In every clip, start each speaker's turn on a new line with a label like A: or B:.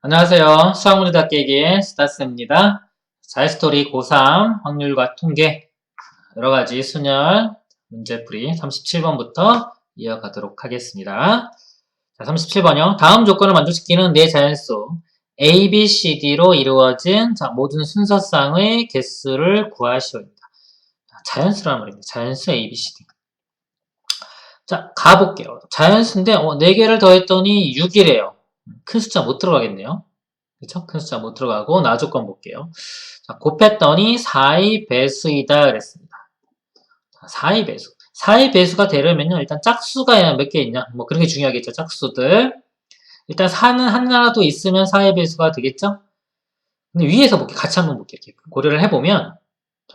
A: 안녕하세요. 수학문제다 깨기의 스타스입니다. 자유스토리 고3 확률과 통계 여러가지 순열 문제풀이 37번부터 이어가도록 하겠습니다. 자, 37번요. 다음 조건을 만족시키는 네 자연수 A, B, C, D로 이루어진 모든 순서쌍의 개수를 구하시오입니다. 자연수란 말입니다. 자연수 A, B, C, D. 자, 가볼게요. 자연수인데 4개를 더했더니 6이래요. 큰 숫자 못 들어가겠네요. 그쵸? 큰 숫자 못 들어가고 나 조건 볼게요. 자, 곱했더니 4의 배수이다 그랬습니다. 자, 4의 배수. 4의 배수가 되려면요. 일단 짝수가 몇 개 있냐? 뭐 그렇게 중요하겠죠. 짝수들. 일단 4는 하나라도 있으면 4의 배수가 되겠죠? 근데 위에서 볼게요. 같이 한번 볼게요. 이렇게 고려를 해보면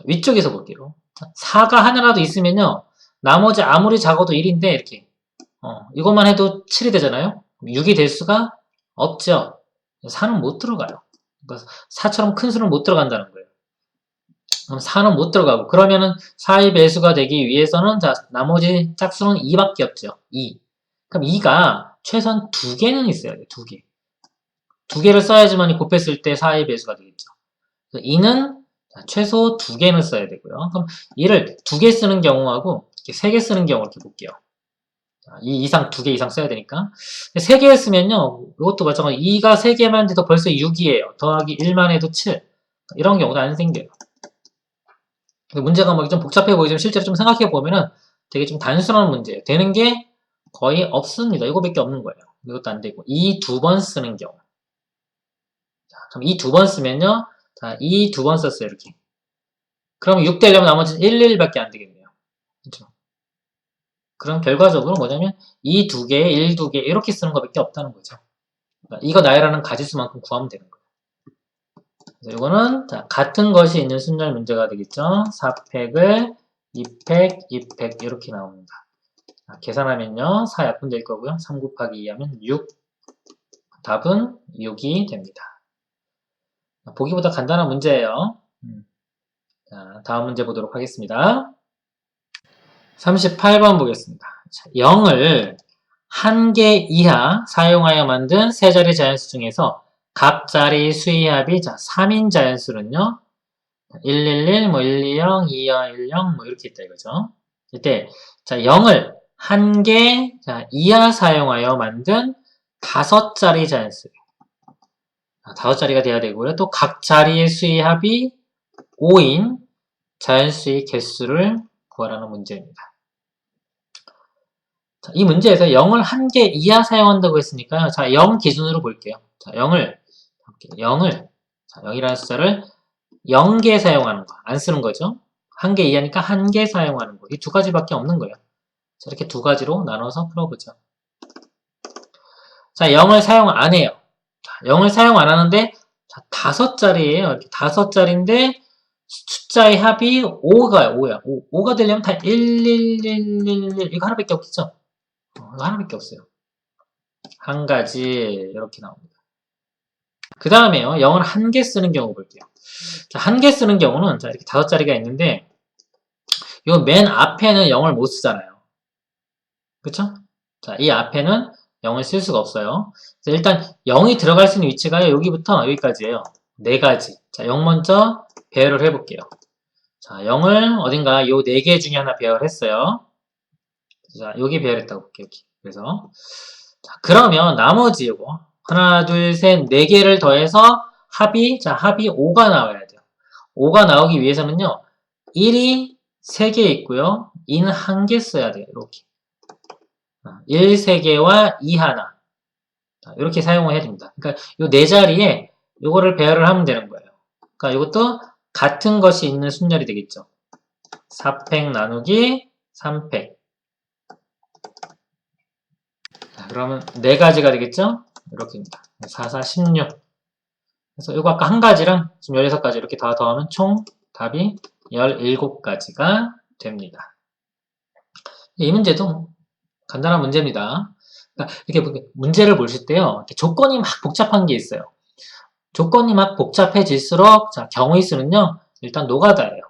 A: 위쪽에서 볼게요. 4가 하나라도 있으면요. 나머지 아무리 작아도 1인데 이렇게 이것만 해도 7이 되잖아요. 6이 될 수가 없죠. 4는 못 들어가요. 그러니까 4처럼 큰 수는 못 들어간다는 거예요. 그럼 4는 못 들어가고 그러면은 4의 배수가 되기 위해서는 자 나머지 짝수는 2밖에 없죠. 2. 그럼 2가 최소한 2개는 있어야 돼요. 2개. 2개를 써야지만 곱했을 때 4의 배수가 되겠죠. 2는 최소 2개는 써야 되고요. 그럼 2를 2개 쓰는 경우하고 3개 쓰는 경우 이렇게 볼게요. 2 이상, 2개 이상 써야 되니까. 3개 쓰면요, 이것도 마찬가지. 2가 3개만 돼도 벌써 6이에요. 더하기 1만 해도 7. 이런 경우도 안 생겨요. 문제가 좀 복잡해 보이지만 실제로 좀 생각해 보면은 되게 좀 단순한 문제예요. 되는 게 거의 없습니다. 이거밖에 없는 거예요. 이것도 안 되고. 2 2번 쓰는 경우. 자, 그럼 2 2번 쓰면요. 자, 2 2번 썼어요. 이렇게. 그럼 6 되려면 나머지는 1, 1밖에 안 되겠네요. 그렇죠? 그럼 결과적으로 뭐냐면 2 2개, 1 2개 이렇게 쓰는 것밖에 없다는 거죠. 그러니까 이거 나열하는 가지수만큼 구하면 되는 거예요. 그래서 이거는 같은 것이 있는 순열 문제가 되겠죠. 4팩을 2팩, 2팩 이렇게 나옵니다. 계산하면요. 4 약분될 거고요. 3 곱하기 2 하면 6. 답은 6이 됩니다. 보기보다 간단한 문제예요. 자, 다음 문제 보도록 하겠습니다. 38번 보겠습니다. 0을 1개 이하 사용하여 만든 세 자리 자연수 중에서 갑자리 수의 합이 3인 자연수는요. 111, 뭐 120, 2210, 뭐 이렇게 있다 이거죠. 이때 0을 1개 이하 사용하여 만든 5자리 자연수. 5자리가 돼야 되고요. 또 각 자리의 수의 합이 5인 자연수의 개수를 구하라는 문제입니다. 자, 이 문제에서 0을 1개 이하 사용한다고 했으니까요. 자, 0 기준으로 볼게요. 자, 0이라는 숫자를 0개 사용하는 거, 안 쓰는 거죠. 1개 이하니까 1개 사용하는 거. 이 두 가지밖에 없는 거예요. 자, 이렇게 두 가지로 나눠서 풀어보죠. 자, 0을 사용 안 해요. 자, 0을 사용 안 하는데, 자, 5자리예요. 이렇게 5자리인데, 숫자의 합이 5가요, 5야. 5가 되려면 다 1, 1, 1, 1, 1, 이거 하나밖에 없겠죠? 이거 하나밖에 없어요. 한 가지, 이렇게 나옵니다. 그 다음에요, 0을 1개 쓰는 경우 볼게요. 자, 1개 쓰는 경우는, 자, 이렇게 5자리가 있는데, 요 맨 앞에는 0을 못 쓰잖아요. 그쵸? 자, 이 앞에는 0을 쓸 수가 없어요. 일단 0이 들어갈 수 있는 위치가 여기부터 여기까지예요. 4가지. 자, 0 먼저 배열을 해볼게요. 자, 0을 어딘가 요 4개 중에 하나 배열을 했어요. 자, 여기 배열했다고 볼게요. 여기. 그래서 자, 그러면 나머지 요거 하나, 둘, 셋, 4개를 더해서 합이 5가 나와야 돼요. 5가 나오기 위해서는요. 1이 3개 있고요. 2는 1개 써야 돼요. 이렇게. 1, 3개와 2 하나. 이렇게 사용을 해야 됩니다. 그러니까 요 4자리에 요거를 배열을 하면 되는 거예요. 그러니까 이것도 같은 것이 있는 순열이 되겠죠. 4팩 나누기 3팩. 자, 그러면 4가지가 되겠죠? 이렇게입니다. 4, 4, 16. 그래서 이거 아까 한 가지랑 지금 16가지 이렇게 다 더하면 총 답이 17가지가 됩니다. 이 문제도 간단한 문제입니다. 그러니까 이렇게 문제를 보실 때요. 조건이 막 복잡한 게 있어요. 조건이 막 복잡해질수록 경우의 수는요. 일단 노가다예요.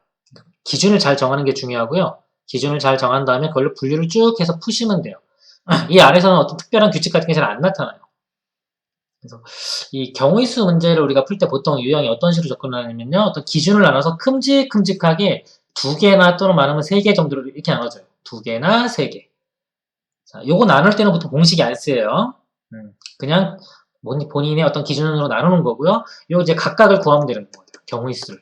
A: 기준을 잘 정하는 게 중요하고요. 기준을 잘 정한 다음에 그걸로 분류를 쭉 해서 푸시면 돼요. 이 안에서는 어떤 특별한 규칙 같은 게 잘 안 나타나요. 그래서 이 경우의 수 문제를 우리가 풀 때 보통 유형이 어떤 식으로 접근하냐면요. 어떤 기준을 나눠서 큼직큼직하게 2개나 또는 많으면 3개 정도로 이렇게 나눠져요. 2개나 3개. 자, 요거 나눌 때는 보통 공식이 안 쓰여요. 그냥 본인의 어떤 기준으로 나누는 거고요. 요 이제 각각을 구하면 되는 거예요. 경우의 수를.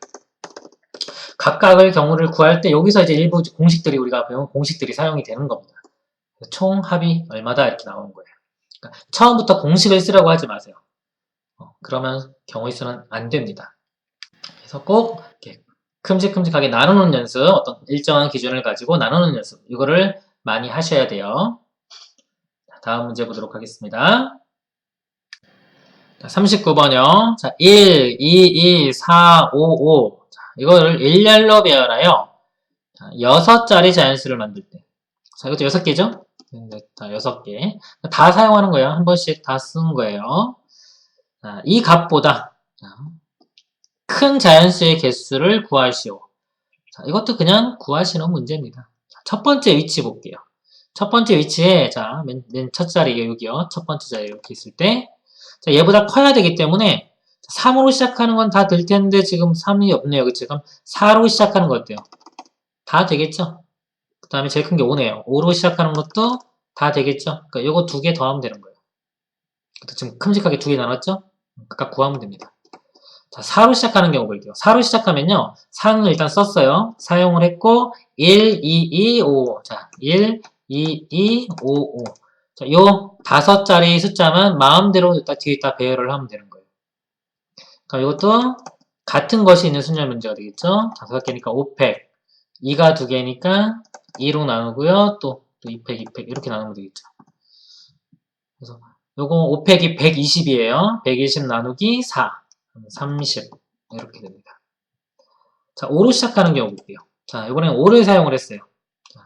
A: 각각을 경우를 구할 때 여기서 이제 일부 공식들이 우리가 배운 공식들이 사용이 되는 겁니다. 총 합이 얼마다 이렇게 나오는 거예요. 그러니까 처음부터 공식을 쓰라고 하지 마세요. 그러면 경우의 수는 안 됩니다. 그래서 꼭 이렇게 큼직큼직하게 나누는 연습, 어떤 일정한 기준을 가지고 나누는 연습, 이거를 많이 하셔야 돼요. 다음 문제 보도록 하겠습니다. 39번이요. 자, 1, 2, 2, 4, 5, 5. 자, 이거를 일렬로 배열하여 6자리 자연수를 만들 때. 자, 이것도 6개죠? 네, 다 6개. 다 사용하는 거예요. 한 번씩 다 쓰는 거예요. 자, 이 값보다 큰 자연수의 개수를 구하시오. 자, 이것도 그냥 구하시는 문제입니다. 자, 첫 번째 위치 볼게요. 첫 번째 위치에, 자, 맨 첫 자리에 여기요. 첫 번째 자리에 이렇게 있을 때, 자, 얘보다 커야 되기 때문에 3으로 시작하는 건 다 될 텐데 지금 3이 없네요. 그치? 그럼 4로 시작하는 거 어때요? 다 되겠죠? 그 다음에 제일 큰 게 5네요. 5로 시작하는 것도 다 되겠죠? 그러니까 요거 2개 더하면 되는 거예요. 지금 큼직하게 2개 나눴죠? 각각 구하면 됩니다. 자, 4로 시작하는 경우 볼게요. 4로 시작하면요. 4는 일단 썼어요. 사용을 했고 1, 2, 2, 5. 자, 1, 2, 2, 5, 5. 자, 요 5자리 숫자만 마음대로 뒤에다 배열을 하면 되는 거예요. 그러니까 이것도 같은 것이 있는 순열 문제가 되겠죠. 5개니까 5팩. 2가 2개니까 2로 나누고요. 또 2팩, 2팩 이렇게 나누면 되겠죠. 그래서 요거 5팩이 120이에요. 120 나누기 4. 30 이렇게 됩니다. 자, 5로 시작하는 경우 볼게요. 자, 이번엔 5를 사용을 했어요. 자,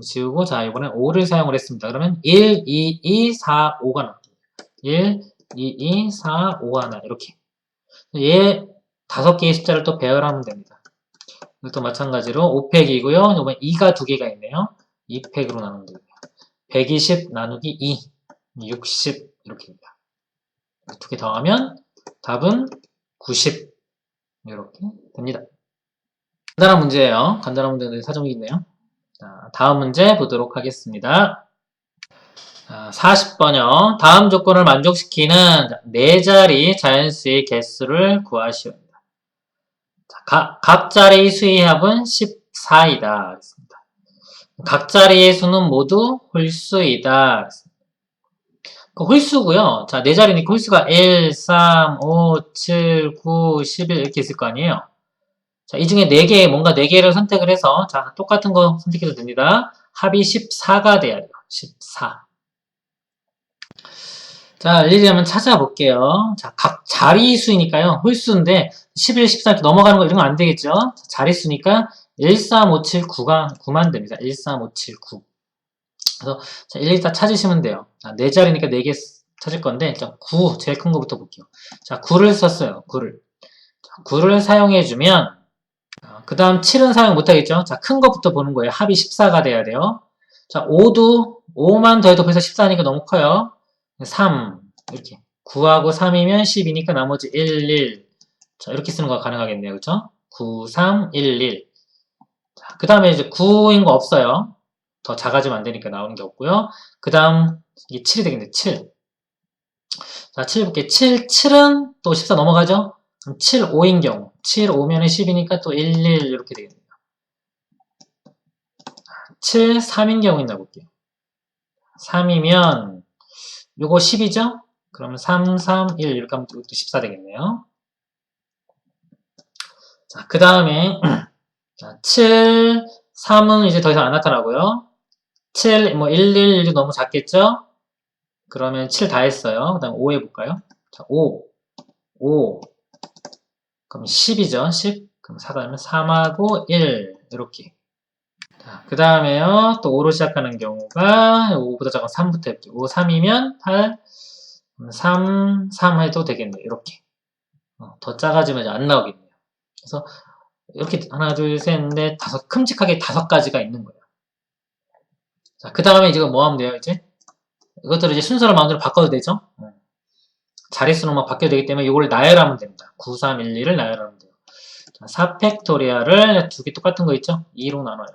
A: 지우고 자, 이번엔 5를 사용을 했습니다. 그러면 1, 2, 2, 4, 5가 나옵니다. 1, 2, 2, 4, 5가 나 이렇게. 얘 5개의 숫자를 또 배열하면 됩니다. 이것도 마찬가지로 5팩이고요. 이번에 2가 2개가 있네요. 2팩으로 나누면 됩니다. 120 나누기 2, 60 이렇게 됩니다. 2개 더하면 답은 90 이렇게 됩니다. 간단한 문제예요. 간단한 문제인데 사정이 있네요. 자, 다음 문제 보도록 하겠습니다. 40번이요. 다음 조건을 만족시키는 4자리 자연수의 개수를 구하시오. 각자리의 수의 합은 14이다. 각자리의 수는 모두 홀수이다. 그 홀수고요. 자, 4자리니까 홀수가 1, 3, 5, 7, 9, 11 이렇게 있을 거 아니에요. 자, 이 중에 4개, 뭔가 4개를 선택을 해서, 자, 똑같은 거 선택해도 됩니다. 합이 14가 돼야 돼요. 14. 자, 일일이 한번 찾아볼게요. 자, 각 자리수니까요. 홀수인데, 11, 14 이렇게 넘어가는 거 이런 거 안 되겠죠? 자, 자리수니까 1, 3, 5, 7, 9만 됩니다. 1, 3, 5, 7, 9. 그래서, 자, 일일이 다 찾으시면 돼요. 자, 4자리니까 4개 찾을 건데, 일단 9, 제일 큰 거부터 볼게요. 자, 9를 썼어요. 9를. 자, 9를 사용해주면, 그 다음 7은 사용 못하겠죠? 자, 큰 것부터 보는 거예요. 합이 14가 돼야 돼요. 자, 5만 더해도 벌써 14니까 너무 커요. 3, 이렇게. 9하고 3이면 10이니까 나머지 1, 1. 자, 이렇게 쓰는 거 가능하겠네요. 그쵸? 9, 3, 1, 1. 자, 그 다음에 이제 9인 거 없어요. 더 작아지면 안 되니까 나오는 게 없고요. 그 다음, 이게 7이 되겠네. 7. 자, 7 볼게요. 7은 또 14 넘어가죠? 그럼 7, 5인 경우. 7, 5면은 10이니까 또 1, 1 이렇게 되겠네요. 7, 3인 경우 있나 볼게요. 3이면 요거 10이죠? 그러면 3, 3, 1 이렇게 하면 이것도 14 되겠네요. 자, 그 다음에 7, 3은 이제 더 이상 안 나타나고요. 7, 뭐 1, 1, 1이 너무 작겠죠? 그러면 7 다 했어요. 그 다음 5 해볼까요? 자, 5, 그럼 10이죠? 10. 그럼 4가 되면 3하고 1 이렇게. 자, 그 다음에요. 또 5로 시작하는 경우가 5보다 작은 3부터 해볼게요. 5, 3이면 8, 3 해도 되겠네요. 이렇게. 더 작아지면 이제 안 나오겠네요. 그래서 이렇게 하나, 둘, 셋, 넷, 다섯, 큼직하게 5가지가 있는 거예요. 자, 그 다음에 이제 뭐 하면 돼요, 이제? 이것들을 이제 순서를 마음대로 바꿔도 되죠? 자릿수로 막 바뀌어야 되기 때문에 이걸 나열하면 됩니다. 9312를 나열하면 돼요. 자, 4팩토리얼을 두 개 똑같은 거 있죠? 2로 나눠요.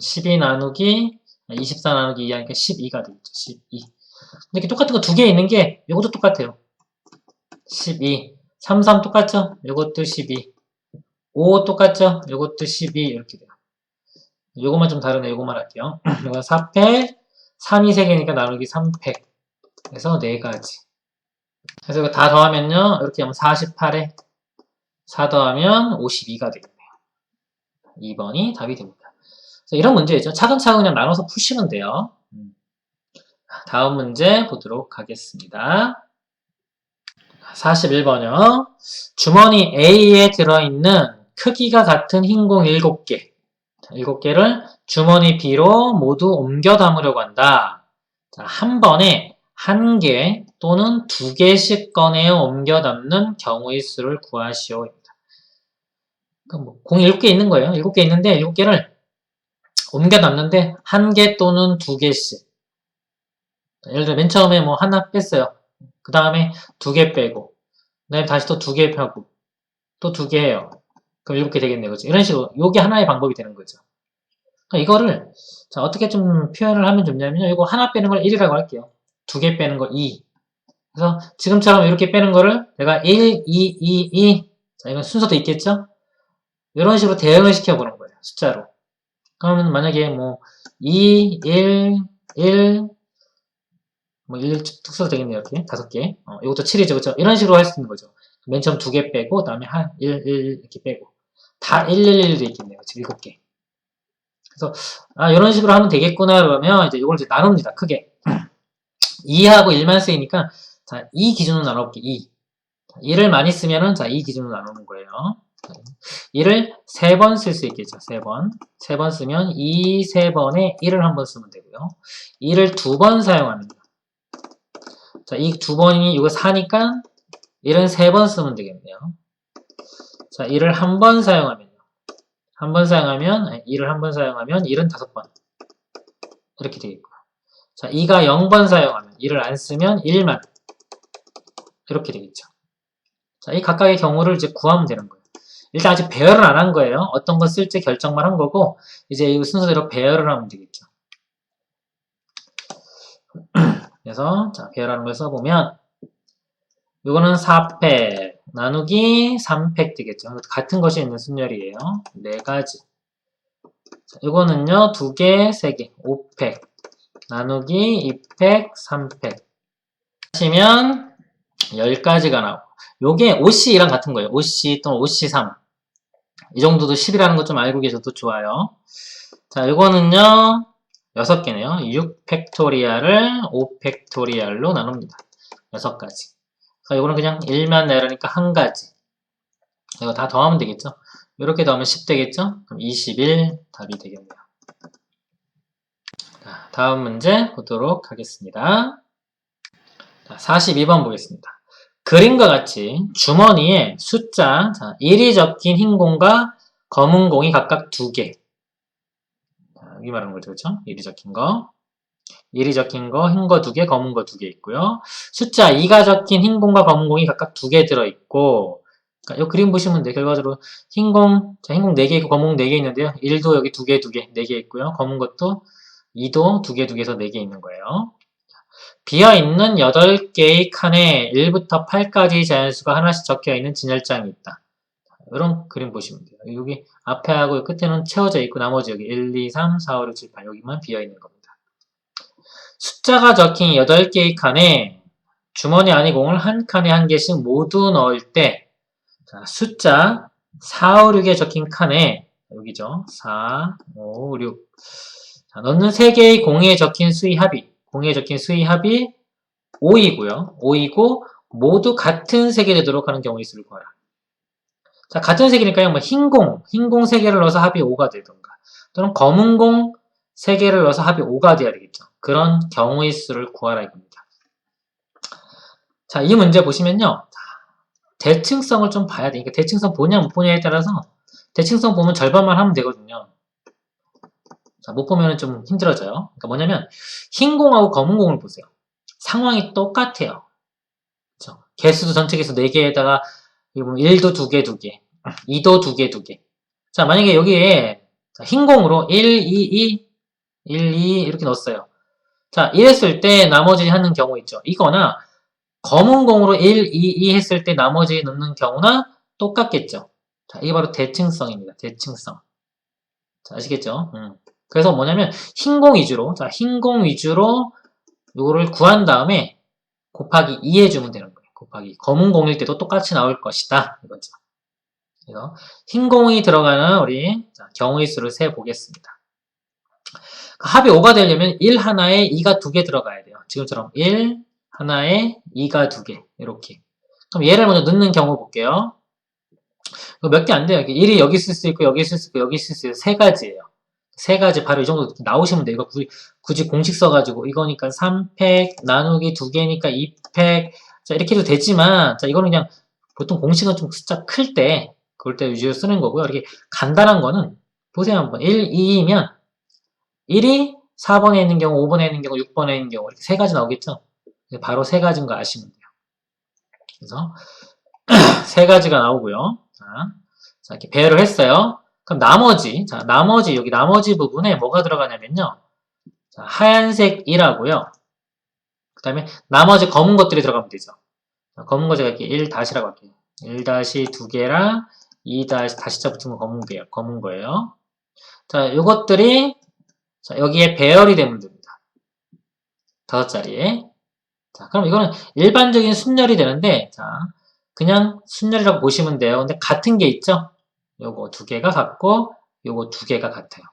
A: 12 나누기 24 나누기 2 하니까 12가 되겠죠. 12. 근데 이렇게 똑같은 거 두 개 있는 게 이것도 똑같아요. 12. 33 똑같죠? 이것도 12. 5 똑같죠? 이것도 12 이렇게 돼요. 요것만 좀 다르네. 요것만 할게요. 이건 4팩, 3이 3개니까 나누기 3팩. 그래서 4가지. 그래서 이거 다 더하면요. 이렇게 하면 48에 4 더하면 52가 되겠네요. 2번이 답이 됩니다. 이런 문제죠. 차근차근 그냥 나눠서 푸시면 돼요. 다음 문제 보도록 하겠습니다. 41번이요. 주머니 A에 들어있는 크기가 같은 흰공 7개. 7개를 주머니 B로 모두 옮겨 담으려고 한다. 자, 한 번에 1개 또는 2개씩 꺼내어 옮겨 담는 경우의 수를 구하시오. 뭐 공이 7개 있는 거예요. 7개 있는데 7개를 옮겨 담는데 1개 또는 2개씩. 예를 들어 맨 처음에 뭐 하나 뺐어요. 그 다음에 2개 빼고 그 다음에 다시 또 2개 펴고 또 2개 해요. 그럼 7개 되겠네요. 그렇죠? 이런 식으로 요게 하나의 방법이 되는 거죠. 그러니까 이거를 자, 어떻게 좀 표현을 하면 좋냐면요. 이거 하나 빼는 걸 1이라고 할게요. 2개 빼는 걸 2. 그래서 지금처럼 이렇게 빼는 거를 내가 1, 2, 2, 2 자, 이건 순서도 있겠죠? 이런 식으로 대응을 시켜보는 거예요. 숫자로. 그러면 만약에 뭐 2, 1, 1 뭐 1, 특수도 되겠네요. 이렇게 5개. 이것도 7이죠. 그렇죠? 이런 식으로 할 수 있는 거죠. 맨 처음 2개 빼고 그다음에 1, 1 이렇게 빼고 다 1, 1, 1도 있겠네요. 지금 7개. 그래서 이런 식으로 하면 되겠구나 그러면 이제 이걸 이제 나눕니다. 크게 2하고 1만 쓰이니까 자, 2 기준으로 나눠볼게요. 2. 2를 많이 쓰면은 자, 2 기준으로 나누는 거예요. 2를 3번 쓸 수 있겠죠. 3번. 3번 쓰면 2, 3번에 1을 한 번 쓰면 되고요. 2를 2번 사용합니다. 자, 이 2번이 이거 4니까 1은 3번 쓰면 되겠네요. 자, 1을 한 번 사용하면요. 한 번 사용하면 1을 한 번 사용하면 1은 5번. 이렇게 되겠고요. 자, 2가 0번 사용하면 1을 안 쓰면 1만. 이렇게 되겠죠. 자, 이 각각의 경우를 이제 구하면 되는 거예요. 일단 아직 배열을 안 한 거예요. 어떤 거 쓸지 결정만 한 거고, 이제 이 순서대로 배열을 하면 되겠죠. 그래서, 자, 배열하는 걸 써보면, 이거는 4팩, 나누기 3팩 되겠죠. 같은 것이 있는 순열이에요. 4가지. 자, 이거는요, 2개, 3개, 5팩, 나누기 2팩, 3팩. 하시면 10가지가 나오고, 요게 OC랑 같은 거예요. OC 또는 OC3. 이 정도도 10이라는 것 좀 알고 계셔도 좋아요. 자, 이거는요, 6개네요. 6팩토리얼을 5팩토리얼로 나눕니다. 6가지. 이거는 그냥 1만 내려니까 1가지. 이거 다 더하면 되겠죠? 이렇게 더하면 10 되겠죠? 그럼 21 답이 되겠네요. 자, 다음 문제 보도록 하겠습니다. 자, 42번 보겠습니다. 그림과 같이 주머니에 숫자 1이 적힌 흰 공과 검은 공이 각각 2개. 여기 말하는 거죠. 그렇죠? 1이 적힌 거. 1이 적힌 거, 흰 거 2개, 검은 거 2개 있고요. 숫자 2가 적힌 흰 공과 검은 공이 각각 2개 들어있고, 그러니까 이 그림 보시면 돼요. 결과적으로 흰 공, 흰 공 4개 있고 검은 공 4개 있는데요. 1도 여기 2개, 2개, 4개 있고요. 검은 것도 2도 2개, 2개에서 4개 있는 거예요. 비어있는 8개의 칸에 1부터 8까지 자연수가 하나씩 적혀있는 진열장이 있다. 이런 그림 보시면 돼요. 여기 앞에 하고 끝에는 채워져 있고 나머지 여기 1, 2, 3, 4, 5, 6, 7, 8 여기만 비어있는 겁니다. 숫자가 적힌 8개의 칸에 주머니 안에 공을 한 칸에 한 개씩 모두 넣을 때 자, 숫자 4, 5, 6에 적힌 칸에 여기죠. 4, 5, 6 자, 넣는 3개의 공에 적힌 수의 합이 공에 적힌 수의 합이 5이고요. 5이고 모두 같은 색이 되도록 하는 경우의 수를 구하라. 자, 같은 색이니까요. 뭐 흰 공 3개를 넣어서 합이 5가 되던가 또는 검은 공 3개를 넣어서 합이 5가 돼야 되겠죠. 그런 경우의 수를 구하라 이겁니다. 자, 이 문제 보시면요. 대칭성을 좀 봐야 되니까 대칭성 보냐 못 보냐에 따라서 대칭성 보면 절반만 하면 되거든요. 자, 못 보면 좀 힘들어져요. 그러니까 뭐냐면 흰 공하고 검은 공을 보세요. 상황이 똑같아요. 개수도 전체 개수 4개에다가 1도 2개, 2개, 2도 2개, 2개. 자, 만약에 여기에 흰 공으로 1, 2, 1, 2 이렇게 넣었어요. 자, 이랬을 때 나머지 하는 경우 있죠. 이거나 검은 공으로 1, 2, 2 했을 때 나머지 넣는 경우나 똑같겠죠. 자, 이게 바로 대칭성입니다. 대칭성. 자, 아시겠죠? 그래서 뭐냐면 흰 공 위주로, 자, 흰 공 위주로 요거를 구한 다음에 곱하기 2 해주면 되는 거예요. 곱하기. 검은 공일 때도 똑같이 나올 것이다. 이거죠. 그래서 흰 공이 들어가는 우리 경우의 수를 세 보겠습니다. 합이 5가 되려면 1 하나에 2가 2개 들어가야 돼요. 지금처럼 1 하나에 2가 2개 이렇게. 그럼 얘를 먼저 넣는 경우 볼게요. 몇 개 안 돼요. 1이 여기 있을 수 있고 여기 있을 수 있고 여기 있을 수 있고 세 가지예요. 세 가지 바로 이 정도 나오시면 돼요. 이거 굳이 공식 써가지고 이거니까 3팩 나누기 2개니까 2팩 자 이렇게 해도 되지만 자 이거는 그냥 보통 공식은 좀 숫자 클 때 그럴 때 위주로 쓰는 거고요. 이렇게 간단한 거는 보세요 한번 1, 2이면 1이 4번에 있는 경우, 5번에 있는 경우, 6번에 있는 경우 이렇게 세 가지 나오겠죠? 바로 세 가지인 거 아시면 돼요. 그래서 세 가지가 나오고요. 자 이렇게 배열을 했어요. 그럼 나머지 여기 나머지 부분에 뭐가 들어가냐면요. 자, 하얀색 1하고요. 그 다음에 나머지 검은 것들이 들어가면 되죠. 자, 검은 거 제가 이렇게 1-라고 할게요. 1-2개랑 2-자 붙은 거 검은 거예요. 자, 요것들이 자, 여기에 배열이 되면 됩니다. 5자리에. 자, 그럼 이거는 일반적인 순열이 되는데, 자, 그냥 순열이라고 보시면 돼요. 근데 같은 게 있죠? 요거 2개가 같고, 요거 2개가 같아요.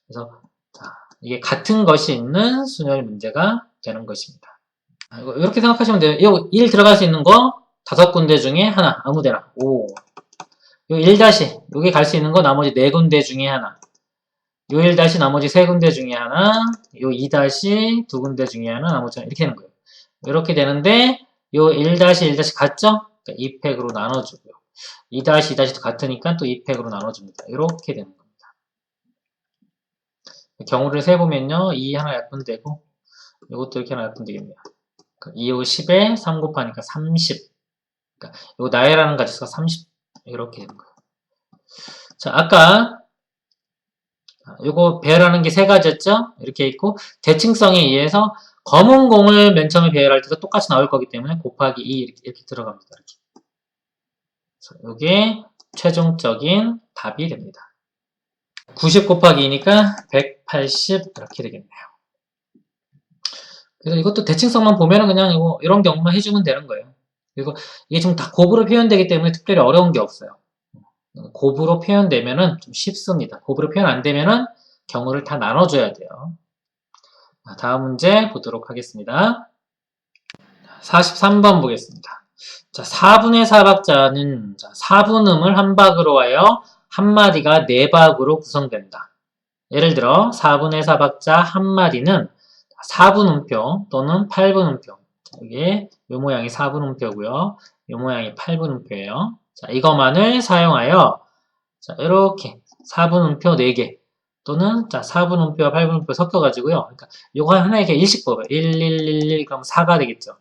A: 그래서, 자, 이게 같은 것이 있는 순열 문제가 되는 것입니다. 이렇게 생각하시면 돼요. 요 1 들어갈 수 있는 거 5군데 중에 하나, 아무 데나. 요 1 여기 갈 수 있는 거 나머지 4군데 중에 하나. 요 1 나머지 3군데 중에 하나, 요 2 2군데 중에 하나, 나머지 이렇게 되는 거예요. 이렇게 되는데, 요 1 1 같죠? 그러니까 2팩으로 나눠주고요. 2 2도 같으니까 또 2팩으로 나눠줍니다. 이렇게 되는 겁니다. 경우를 세보면요, 2 하나 약분되고, 요것도 이렇게 하나 약분되겠네요. 2, 5, 10에 3 곱하니까 30. 그러니까 요 나열하는 가지수가 30. 이렇게 되는 거예요. 자, 아까 요거 배열하는 게 3가지였죠? 이렇게 있고 대칭성에 의해서 검은 공을 맨 처음에 배열할 때도 똑같이 나올 거기 때문에 곱하기 2 이렇게 들어갑니다. 이렇게. 요게 최종적인 답이 됩니다. 90 곱하기 2니까 180 이렇게 되겠네요. 그래서 이것도 대칭성만 보면은 그냥 이런 경우만 해주면 되는 거예요. 그리고 이게 좀 다 곱으로 표현되기 때문에 특별히 어려운 게 없어요. 곱으로 표현되면은 좀 쉽습니다. 곱으로 표현 안 되면은 경우를 다 나눠줘야 돼요. 다음 문제 보도록 하겠습니다. 43번 보겠습니다. 자, 4분의 4박자는 4분음을 한 박으로 하여 한 마디가 4박으로 구성된다. 예를 들어 4분의 4박자 한 마디는 4분음표 또는 8분음표. 이게 이 모양이 4분음표고요. 이 모양이 8분음표예요. 자, 이것만을 사용하여 자, 이렇게 4분음표 4개 또는 자, 4분음표와 8분음표 섞여가지고요. 그러니까 요거 하나에 이렇게 일씩 뽑아요. 1, 1, 1, 1 그럼 4가 되겠죠.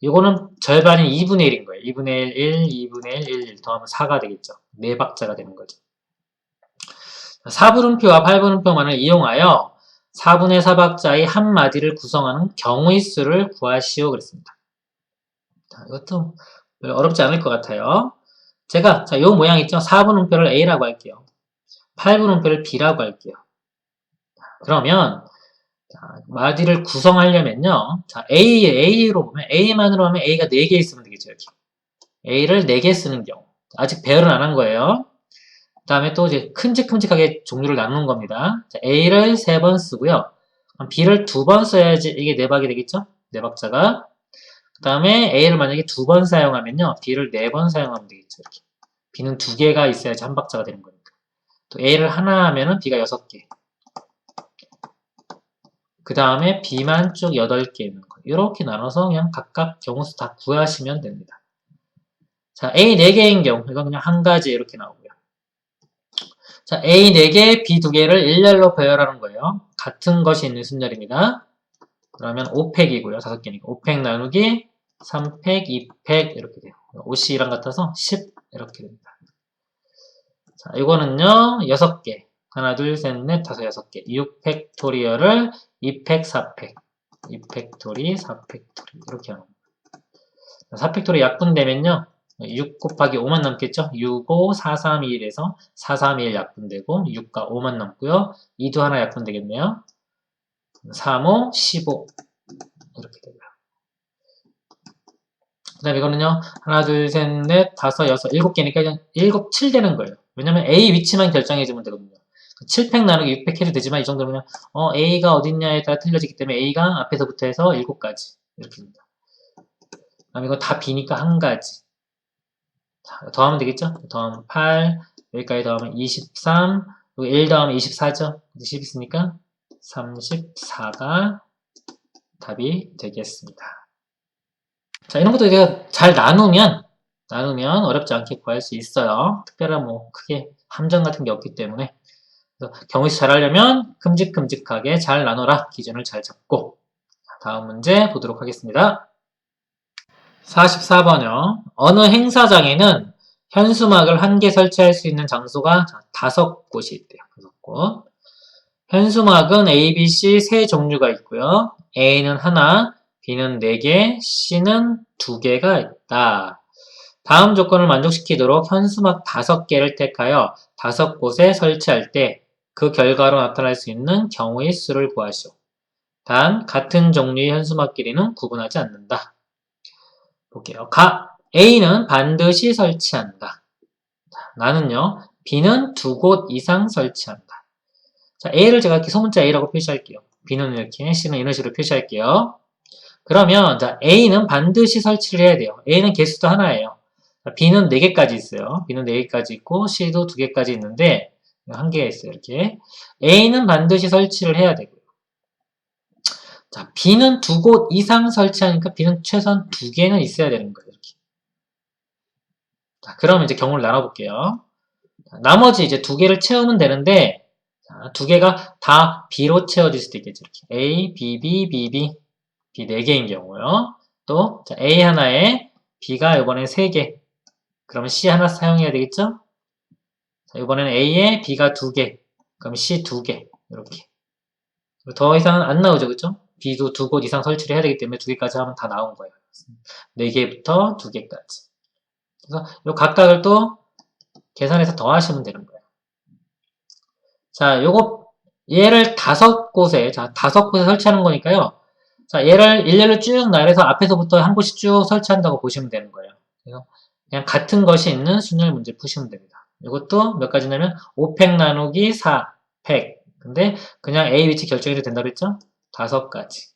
A: 요거는 절반인 2분의 1인 거예요. 2분의 1, 1, 2분의 1, 1, 1 더하면 4가 되겠죠. 4박자가 되는 거죠. 4분음표와 8분음표만을 이용하여 4분의 4박자의 한 마디를 구성하는 경우의 수를 구하시오 그랬습니다. 자, 이것도 별로 어렵지 않을 것 같아요. 제가 자, 요 모양 있죠? 4분음표를 A라고 할게요. 8분음표를 B라고 할게요. 그러면 자, 마디를 구성하려면요. 자, A로 보면 A만으로 하면 A가 4개 있으면 되겠죠. 이렇게. A를 4개 쓰는 경우. 아직 배열은 안 한 거예요. 그 다음에 또 이제 큼직큼직하게 종류를 나누는 겁니다. 자, A를 3번 쓰고요. 그럼 B를 2번 써야지 이게 4박이 되겠죠? 4박자가. 그 다음에 A를 만약에 2번 사용하면요. B를 4번 사용하면 되겠죠. 이렇게. B는 2개가 있어야지 한 박자가 되는 거니까. 또 A를 하나 하면은 B가 6개. 그 다음에 B만 쭉 8개 있는 거. 이렇게 나눠서 그냥 각각 경우수 다 구하시면 됩니다. 자, A 4개인 경우. 이건 그냥 한 가지 이렇게 나오고요. 자, A 4개, B 2개를 일렬로 배열하는 거예요. 같은 것이 있는 순열입니다. 그러면 5팩이고요. 5팩 나누기 3팩, 2팩 이렇게 돼요. 5C랑 같아서 10 이렇게 됩니다. 자, 이거는요 6개. 하나, 둘, 셋, 넷, 다섯, 6개. 6팩토리얼을 2팩, 4팩. 2팩토리, 4팩토리 이렇게 하는 거예요. 4팩토리 약분되면요 6 곱하기 5만 남겠죠? 6, 5, 4, 3, 2, 1에서 4, 3, 2, 1 약분되고 6과 5만 남고요. 2도 하나 약분되겠네요. 3, 5, 15 이렇게 되고요. 그 다음에 이거는요 하나, 둘, 셋, 넷, 다섯, 여섯, 7개니까 7, 7 되는 거예요. 왜냐면 A 위치만 결정해주면 되거든요. 7팩 나누기 6팩 해도 되지만 이 정도면 A가 어딨냐에 따라 틀려지기 때문에 A가 앞에서부터 해서 7가지 이렇게 됩니다. 그 다음에 이거 다 B니까 한 가지. 자, 더하면 되겠죠? 더하면 8, 여기까지 더하면 23, 여기 1 더하면 24죠? 10 있으니까 34가 답이 되겠습니다. 자, 이런 것도 우리가 잘 나누면 어렵지 않게 구할 수 있어요. 특별한 크게 함정 같은 게 없기 때문에. 경우수 잘 하려면 큼직큼직하게 잘 나눠라. 기준을 잘 잡고. 다음 문제 보도록 하겠습니다. 44번요. 어느 행사장에는 현수막을 1개 설치할 수 있는 장소가 5곳이 있대요. 5곳. 현수막은 A, B, C 세 종류가 있고요. A는 하나, B는 4개, C는 2개가 있다. 다음 조건을 만족시키도록 현수막 5개를 택하여 5곳에 설치할 때 그 결과로 나타날 수 있는 경우의 수를 구하시오. 단, 같은 종류의 현수막 길이는 구분하지 않는다. 볼게요. A는 반드시 설치한다. 나는요, B는 2곳 이상 설치한다. 자, A를 제가 이렇게 소문자 A라고 표시할게요. B는 이렇게, C는 이런 식으로 표시할게요. 그러면, 자, A는 반드시 설치를 해야 돼요. A는 개수도 하나예요. B는 4개까지 있어요. B는 4개까지 있고, C도 2개까지 있는데, 1개가 있어요. 이렇게. A는 반드시 설치를 해야 되고요. 자, B는 2곳 이상 설치하니까 B는 최소한 2개는 있어야 되는 거예요. 이렇게. 자, 그럼 이제 경우를 나눠볼게요. 자, 나머지 이제 2개를 채우면 되는데, 자, 2개가 다 B로 채워질 수도 있겠죠. 이렇게. A, B, B, B, B. B 4개인 경우요. 또, 자, A 하나에 B가 이번엔 3개. 그러면 C 하나 사용해야 되겠죠? 자, 이번에는 A에 B가 2개. 그럼 C 2개. 이렇게. 더 이상은 안 나오죠. 그쵸? B도 2곳 이상 설치를 해야 되기 때문에 2개까지 하면 다 나온 거예요. 4개부터 2개까지. 그래서 요 각각을 또 계산해서 더하시면 되는 거예요. 자, 얘를 5곳에, 자, 5곳에 설치하는 거니까요. 자, 얘를 일렬로 쭉 나열해서 앞에서부터 한 곳씩 쭉 설치한다고 보시면 되는 거예요. 그래서 그냥 같은 것이 있는 순열 문제 푸시면 됩니다. 이것도 몇 가지냐면 5팩 나누기 4팩. 근데 그냥 A 위치 결정해도 된다고 했죠? 5가지.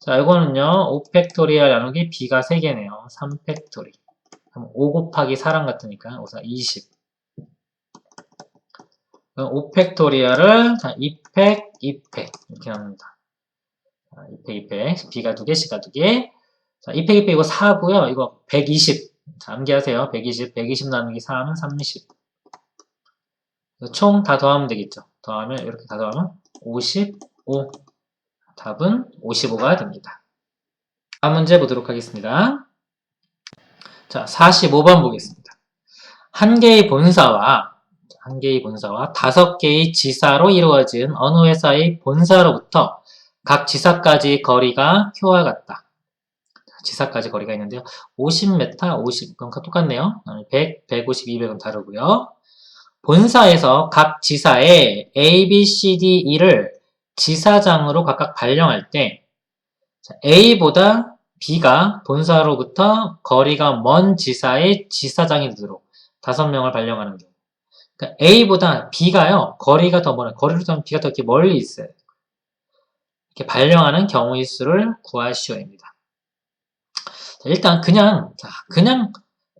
A: 자, 이거는요. 5팩토리얼 나누기 B가 3개네요. 3팩토리. 그럼 5 곱하기 4랑 같으니까 5, 4, 20. 5팩토리얼을 2팩, 2팩 이렇게 나눕니다. 2팩, 2팩. B가 2개, C가 2개. 자, 2팩, 2팩 이거 4고요. 이거 120. 자, 암기하세요. 120. 120 나누기 4는 30. 총 다 더하면 되겠죠. 더하면 이렇게 다 더하면 55. 답은 55가 됩니다. 다음 문제 보도록 하겠습니다. 자, 45번 보겠습니다. 한 개의 본사와 5개의 지사로 이루어진 어느 회사의 본사로부터 각 지사까지 거리가 표와 같다. 지사까지 거리가 있는데요. 50m, 50, 그럼 똑같네요. 100, 150, 200은 다르고요. 본사에서 각 지사에 A, B, C, D, E를 지사장으로 각각 발령할 때 A보다 B가 본사로부터 거리가 먼 지사의 지사장이 되도록 5명을 발령하는 경우. 그러니까 A보다 B가요, 거리가 더 멀어요. 거리로 따면 B가 더 이렇게 멀리 있어요. 이렇게 발령하는 경우의 수를 구하시오입니다. 일단 그냥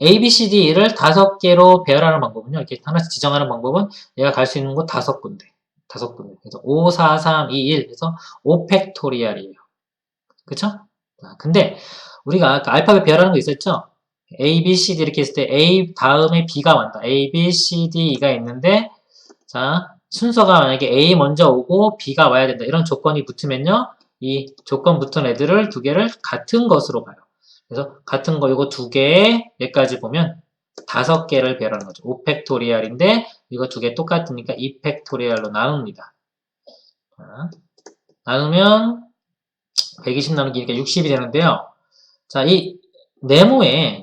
A: A, B, C, D를 5개로 배열하는 방법은요. 이렇게 하나씩 지정하는 방법은 얘가 갈 수 있는 곳 5군데. 5군데. 그래서 5, 4, 3, 2, 1 해서 5팩토리얼이에요. 그쵸? 근데 우리가 아까 알파벳 배열하는 거 있었죠? A, B, C, D 이렇게 했을 때 A 다음에 B가 왔다. A, B, C, D, E가 있는데 자, 순서가 만약에 A 먼저 오고 B가 와야 된다. 이런 조건이 붙으면요. 이 조건 붙은 애들을 두 개를 같은 것으로 봐요. 그래서 같은 거 이거 두 개에 여기까지 보면 5개를 배열하는 거죠. 5팩토리얼인데 이거 두 개 똑같으니까 2팩토리얼로 나눕니다. 자, 나누면 120 나누기니까 60이 되는데요. 자, 이 네모에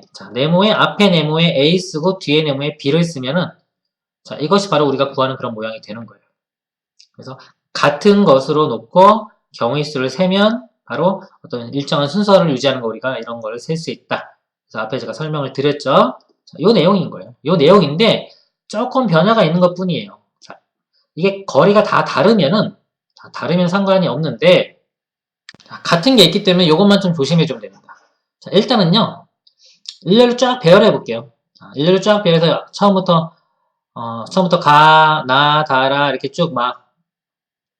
A: 앞에 네모에 A 쓰고 뒤에 네모에 B를 쓰면은 자, 이것이 바로 우리가 구하는 그런 모양이 되는 거예요. 그래서 같은 것으로 놓고 경우의 수를 세면 바로 어떤 일정한 순서를 유지하는 거 우리가 이런 걸 셀 수 있다. 그래서 앞에 제가 설명을 드렸죠. 자, 요 내용인 거예요. 요 내용인데 조금 변화가 있는 것 뿐이에요. 자, 이게 거리가 다 다르면은 다르면 상관이 없는데 자, 같은 게 있기 때문에 이것만 좀 조심해 주면 됩니다. 자, 일단은요. 일렬로 쫙 배열해 볼게요. 자, 일렬로 쫙 배열해서 처음부터 가, 나, 다라 이렇게 쭉 막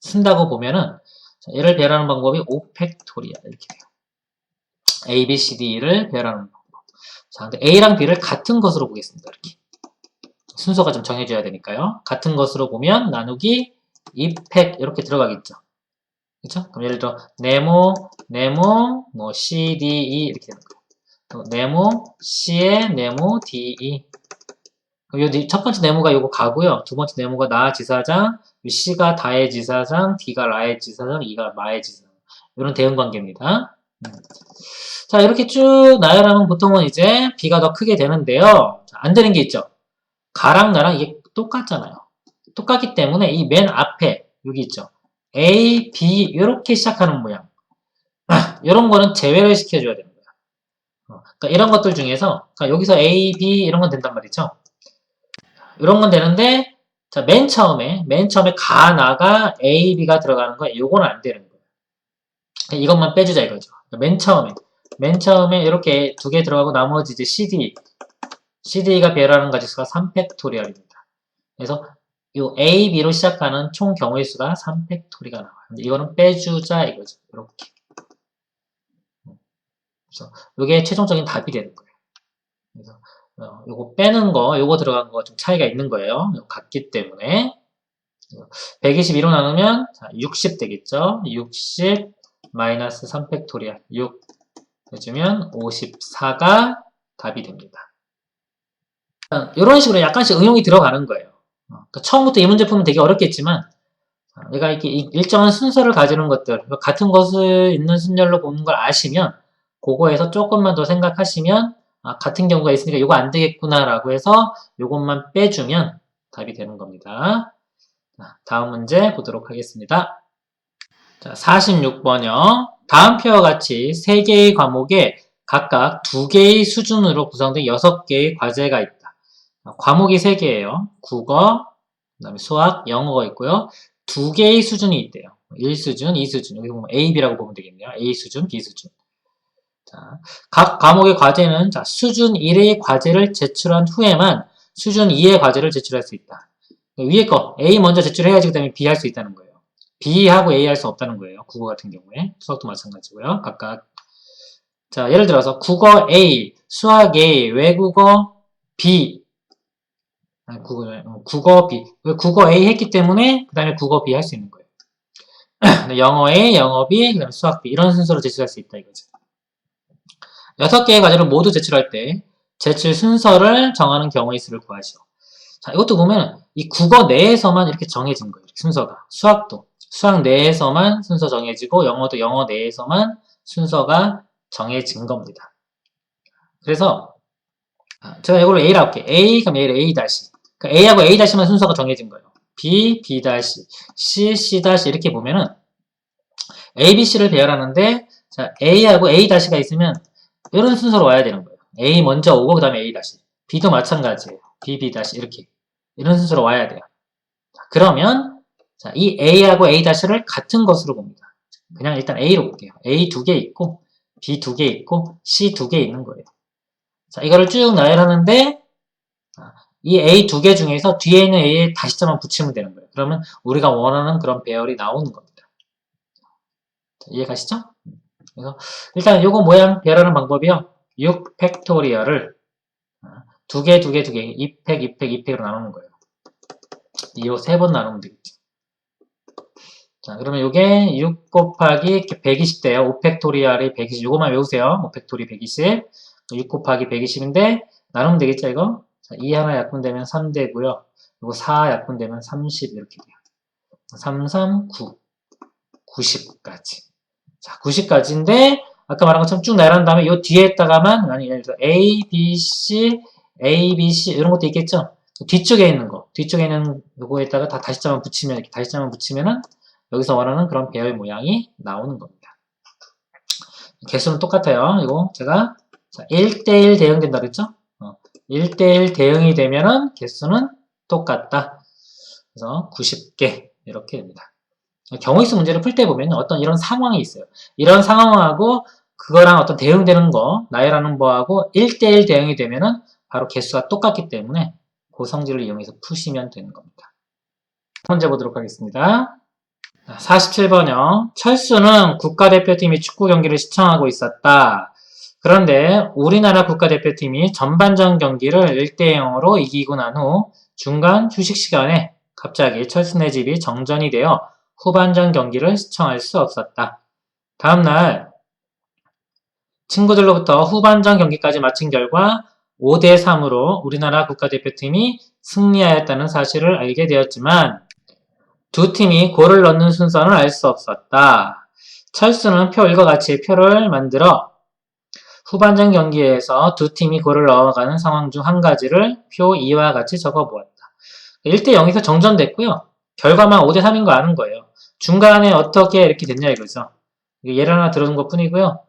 A: 쓴다고 보면은 자, 얘를 배열하는 방법이 5팩토리얼 이렇게 돼요. A, B, C, D를 배열하는 방법. 자, 근데 A랑 B를 같은 것으로 보겠습니다. 이렇게 순서가 좀 정해져야 되니까요. 같은 것으로 보면 나누기 2팩 이렇게 들어가겠죠. 그렇죠? 그럼 예를 들어 네모, 뭐 C, D, E 이렇게 되는 거예요. 또 네모, C에 네모, D, E. 첫 번째 네모가 요거 가고요. 두 번째 네모가 나 지사장, C가 다의 지사장, D가 라의 지사장, E가 마의 지사장. 이런 대응 관계입니다. 자, 이렇게 쭉 나열하면 보통은 이제 B가 더 크게 되는데요. 자, 안 되는 게 있죠. 가랑 나랑 이게 똑같잖아요. 똑같기 때문에 이 맨 앞에 여기 있죠. A, B 이렇게 시작하는 모양. 이런 거는 제외를 시켜줘야 됩니다. 그러니까 이런 것들 중에서 그러니까 여기서 A, B 이런 건 된단 말이죠. 이런 건 되는데 자, 맨 처음에 가, 나가 A, B가 들어가는 거 요거는 안 되는 거예요. 이것만 빼주자 이거죠. 그러니까 맨 처음에 이렇게 두 개 들어가고 나머지 이제 CD가 배열하는 가지수가 3팩토리얼입니다. 그래서 요 A, B로 시작하는 총 경우의 수가 3팩토리가 나와요. 근데 이거는 빼주자 이거죠. 이렇게. 그래서 이게 최종적인 답이 되는 거예요. 그래서 요거 빼는 거, 요거 들어간 거 좀 차이가 있는 거예요. 같기 때문에 121로 나누면 60 되겠죠. 60 마이너스 3팩토리얼 6 해주면 54가 답이 됩니다. 이런 식으로 약간씩 응용이 들어가는 거예요. 그러니까 처음부터 이 문제 풀면 되게 어렵겠지만 내가 이렇게 일정한 순서를 가지는 것들 같은 것을 있는 순열로 보는 걸 아시면 그거에서 조금만 더 생각하시면 같은 경우가 있으니까 이거 안 되겠구나 라고 해서 이것만 빼주면 답이 되는 겁니다. 자, 다음 문제 보도록 하겠습니다. 자, 46번이요. 다음 표와 같이 3개의 과목에 각각 2개의 수준으로 구성된 6개의 과제가 있다. 과목이 3개예요. 국어, 그 다음에 수학, 영어가 있고요. 2개의 수준이 있대요. 1수준, 2수준. 여기 보면 A, B라고 보면 되겠네요. A수준, B수준. 자, 각 과목의 과제는 수준 1의 과제를 제출한 후에만 수준 2의 과제를 제출할 수 있다. 위에 거 A 먼저 제출해야지 그 다음에 B 할 수 있다는 거예요. B하고 A 할 수 없다는 거예요. 국어 같은 경우에. 수학도 마찬가지고요. 각각. 자, 예를 들어서 국어 A, 수학 A, 외국어 B. 국어 B. 국어 A 했기 때문에 그 다음에 국어 B 할 수 있는 거예요. 영어 A, 영어 B, 그 다음에 수학 B. 이런 순서로 제출할 수 있다 이거죠. 6개의 과제를 모두 제출할 때 제출 순서를 정하는 경우의 수를 구하시오. 자, 이것도 보면 이 국어 내에서만 이렇게 정해진 거예요. 이렇게 순서가. 수학도. 수학 내에서만 순서 정해지고 영어도 영어 내에서만 순서가 정해진 겁니다. 그래서 제가 이걸로 A라고 할게요. A, 그럼 A를 A 다시. 그러니까 A하고 A 다시만 순서가 정해진 거예요. B, B 다시, C, C 다시 이렇게 보면은 A, B, C를 배열하는데 자, A하고 A 다시가 있으면 이런 순서로 와야 되는 거예요. A 먼저 오고 그 다음에 A 다시. B도 마찬가지예요. B, B 다시 이렇게. 이런 순서로 와야 돼요. 자, 그러면 자, 이 A하고 A 다시를 같은 것으로 봅니다. 그냥 일단 A로 볼게요. A 2개 있고 B 2개 있고 C 2개 있는 거예요. 자, 이거를 쭉 나열하는데 이 A 2개 중에서 뒤에 있는 A에 다시점만 붙이면 되는 거예요. 그러면 우리가 원하는 그런 배열이 나오는 겁니다. 자, 이해가시죠? 그래서 일단 요거 모양 배열하는 방법이요. 6 팩토리얼을 2개, 2개, 2개, 2팩, 2팩, 2팩으로 나누는 거예요. 이로 3번 나누면 되겠죠. 자, 그러면 요게 6 곱하기 120대요. 5팩토리얼이 120. 요거만 외우세요. 5팩토리 120. 6 곱하기 120인데, 나누면 되겠죠, 이거? 자, 2 하나 약분되면 3되고요. 요거 4 약분되면 30 이렇게 돼요. 3, 3, 9. 90까지. 자, 90까지인데, 아까 말한 것처럼 쭉 나열한 다음에 요 뒤에다가만, 아니, 예를 들어 A, B, C, A, B, C, 이런 것도 있겠죠? 뒤쪽에 있는 거, 뒤쪽에 있는 요거에다가 다 다시점을 붙이면, 이렇게 다시점을 붙이면은, 여기서 원하는 그런 배열 모양이 나오는 겁니다. 개수는 똑같아요. 이거 제가 1대1 대응된다 그랬죠? 1대1 대응이 되면은 개수는 똑같다. 그래서 90개 이렇게 됩니다. 경우일수 문제를 풀 때 보면 어떤 이런 상황이 있어요. 이런 상황하고 그거랑 어떤 대응되는 거, 나열하는 거하고 1대1 대응이 되면은 바로 개수가 똑같기 때문에 그 성질을 이용해서 푸시면 되는 겁니다. 문제 보도록 하겠습니다. 47번이요. 철수는 국가대표팀이 축구 경기를 시청하고 있었다. 그런데 우리나라 국가대표팀이 전반전 경기를 1대0으로 이기고 난 후 중간 휴식 시간에 갑자기 철수네 집이 정전이 되어 후반전 경기를 시청할 수 없었다. 다음날 친구들로부터 후반전 경기까지 마친 결과 5대3으로 우리나라 국가대표팀이 승리하였다는 사실을 알게 되었지만 두 팀이 골을 넣는 순서는 알 수 없었다. 철수는 표 1과 같이 표를 만들어 후반전 경기에서 두 팀이 골을 넣어가는 상황 중 한 가지를 표 2와 같이 적어보았다. 1대0에서 정전됐고요. 결과만 5대3인 거 아는 거예요. 중간에 어떻게 이렇게 됐냐 이거죠. 예를 하나 들어준 것 뿐이고요.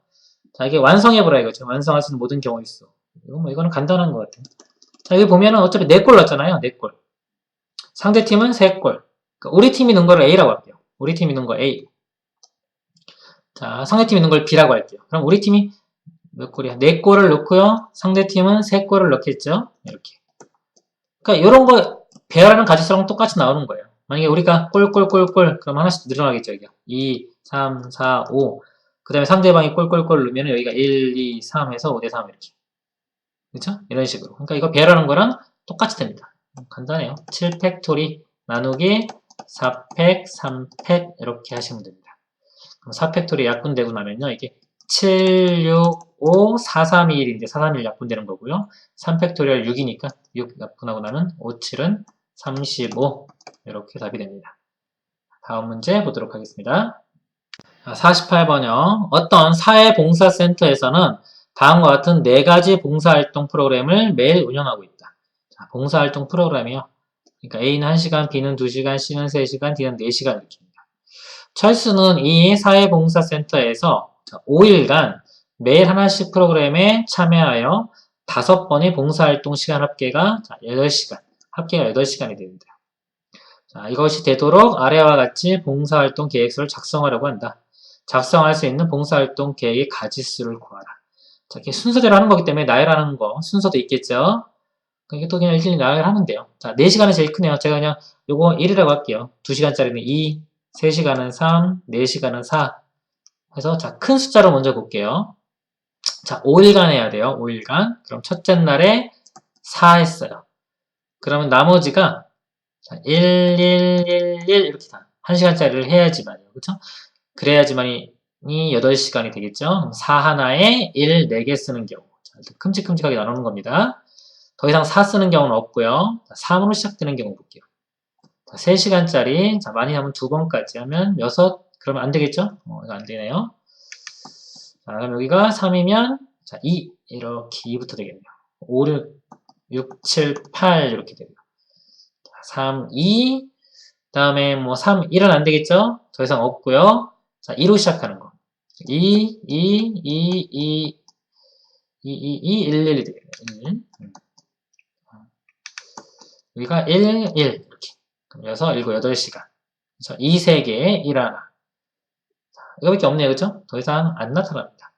A: 자, 이게 완성해보라 이거죠. 완성할 수 있는 모든 경우 있어. 이거는 간단한 것 같아요. 자, 여기 보면은 어차피 4골 넣었잖아요. 4골. 상대팀은 3골. 그러니까 우리 팀이 넣은 거를 A라고 할게요. 우리 팀이 넣은 거 A. 자, 상대팀이 넣은 걸 B라고 할게요. 그럼 우리 팀이 몇 골이야? 4골을 넣고요. 상대팀은 3골을 넣겠죠. 이렇게. 그러니까 이런 거 배열하는 가지수랑 똑같이 나오는 거예요. 만약에 우리가 꼴꼴꼴꼴 그럼 하나씩 늘어나겠죠. 여기가 2, 3, 4, 5. 그 다음에 상대방이 꼴꼴꼴 넣으면 여기가 1, 2, 3 해서 5대 3 이렇게. 그렇죠? 이런 식으로. 그러니까 이거 배열하는 거랑 똑같이 됩니다. 간단해요. 7팩토리 나누기 4팩, 3팩 이렇게 하시면 됩니다. 그럼 4팩토리 약분되고 나면요. 이게 7, 6, 5, 4, 3, 2, 1인데 4, 3, 1 약분되는 거고요. 3팩토리얼 6이니까 6 약분하고 나면 5, 7은 35 이렇게 답이 됩니다. 다음 문제 보도록 하겠습니다. 48번이요. 어떤 사회봉사센터에서는 다음과 같은 4가지 봉사활동 프로그램을 매일 운영하고 있다. 자, 봉사활동 프로그램이요. 그러니까 A는 1시간, B는 2시간, C는 3시간, D는 4시간 이렇게입니다. 철수는 이 사회봉사센터에서 5일간 매일 하나씩 프로그램에 참여하여 5번의 봉사활동 시간 합계가 8시간, 합계가 8시간이 됩니다. 자, 이것이 되도록 아래와 같이 봉사활동 계획서를 작성하려고 한다. 작성할 수 있는 봉사활동 계획의 가지수를 구하라. 자, 이렇게 순서대로 하는 거기 때문에 나열하는 거 순서도 있겠죠. 이게 또 그냥 일일이 나열하면 돼요. 자, 4시간은 제일 크네요. 제가 그냥 요거 1이라고 할게요. 2시간짜리는 2, 3시간은 3, 4시간은 4 해서 자, 큰 숫자로 먼저 볼게요. 자, 5일간 해야 돼요. 5일간. 그럼 첫째 날에 4 했어요. 그러면 나머지가 자, 1, 1, 1, 1 이렇게 다 1시간짜리를 해야지만요. 그쵸? 그래야지만이 8시간이 되겠죠? 4 하나에 1, 4개 쓰는 경우. 자, 큼직큼직하게 나누는 겁니다. 더 이상 4 쓰는 경우는 없고요. 3으로 시작되는 경우 볼게요. 자, 3시간짜리, 자, 많이 하면 2번까지 하면 6, 그러면 안 되겠죠? 이거 안 되네요. 자, 그럼 여기가 3이면, 자, 2, 이렇게 2부터 되겠네요. 5, 6, 7, 8, 이렇게 됩니다. 3, 2, 다음에 뭐 3, 1은 안 되겠죠? 더 이상 없고요. 자, 2로 시작하는 거. 2, 2, 2, 2, 2, 2, 2, 1, 1이 되겠네요. 1. 여기가 1, 1 이렇게. 그래서 7, 8시간. 그래서 2, 3개, 1 하나. 이거밖에 없네요. 그죠? 더 이상 안 나타납니다.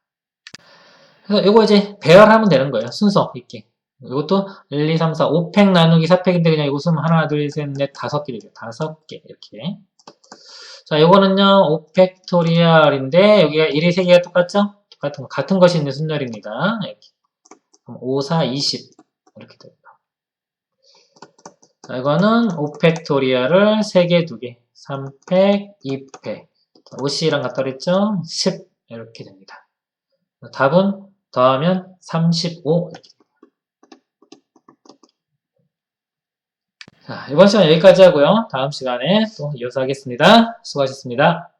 A: 그래서 이거 이제 배열하면 되는 거예요. 순서 있게. 이것도 1, 2, 3, 4, 5팩 나누기 4팩인데 그냥 이것은 하나, 둘, 셋, 넷, 5개 되죠. 5개 이렇게. 자, 요거는요 5팩토리얼인데 여기가 1이 3개가 똑같죠? 같은 것이 있는 순열입니다. 이렇게. 그럼 5, 4, 20 이렇게 됩니다. 자, 이거는 5팩토리얼을 3개, 2개. 3팩, 2팩. 5C랑 같다 그랬죠? 10 이렇게 됩니다. 답은 더하면 35. 자, 이번 시간 여기까지 하고요. 다음 시간에 또 이어서 하겠습니다. 수고하셨습니다.